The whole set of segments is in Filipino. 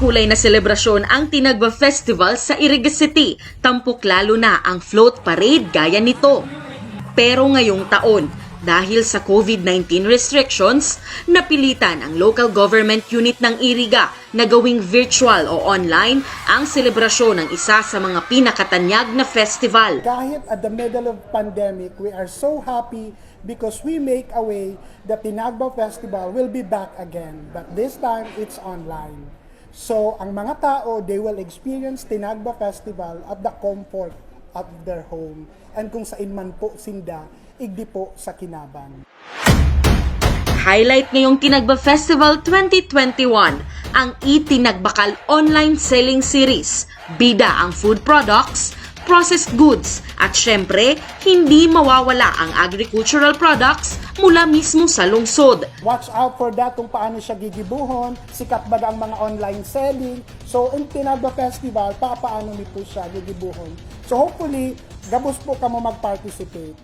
Makulay na selebrasyon ang Tinagba Festival sa Iriga City. Tampok lalo na ang float parade gaya nito. Pero ngayong taon, dahil sa COVID-19 restrictions, napilitan ang local government unit ng Iriga na gawing virtual o online ang selebrasyon ng isa sa mga pinakatanyag na festival. Kahit at the middle of pandemic, we are so happy because we make a way that Tinagba Festival will be back again. But this time, it's online. So, ang mga tao, they will experience Tinagba Festival at the comfort of their home. And kung saan man po sinda, igdi po sa kinaban. Highlight ngayong Tinagba Festival 2021 ang Itinagbakal online selling series. Bida ang food products, processed goods at syempre, hindi mawawala ang agricultural products mula mismo sa lungsod. Watch out for that kung paano siya gigibuhon, sikat ba ang mga online selling. So, ang Tinagba Festival, paano nito siya gigibuhon. So, hopefully, gabos po ka mo mag-participate.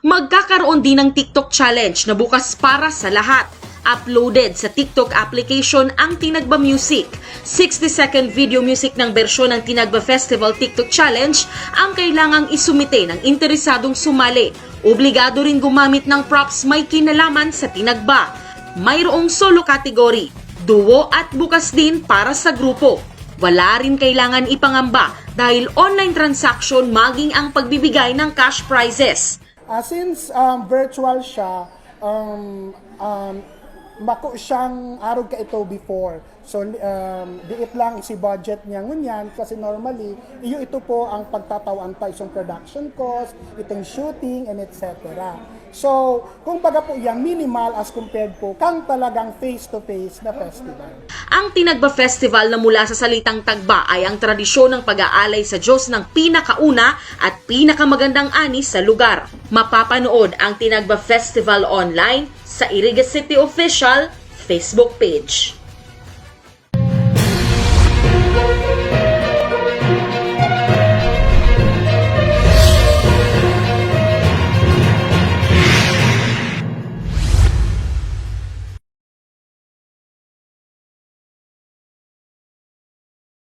Magkakaroon din ng TikTok Challenge na bukas para sa lahat. Uploaded sa TikTok application ang Tinagba Music. 60-second video music ng bersyon ng Tinagba Festival TikTok Challenge ang kailangang isumite ng interesadong sumali. Obligado rin gumamit ng props may kinalaman sa Tinagba. Mayroong solo category, duo at bukas din para sa grupo. Wala rin kailangan ipangamba dahil online transaction maging ang pagbibigay ng cash prizes. Since virtual siya, mako siyang arog ka ito before. So, diit lang si budget niya ngunyan kasi normally, ito po ang pagtatawan pa isang production cost, itong shooting, and etc. So, kung baga po yan, minimal as compared po kang talagang face-to-face na festival. Ang Tinagba Festival na mula sa salitang tagba ay ang tradisyon ng pag-aalay sa Diyos ng pinakauna at pinakamagandang ani sa lugar. Mapapanood ang Tinagba Festival online sa Iriga City Official Facebook page.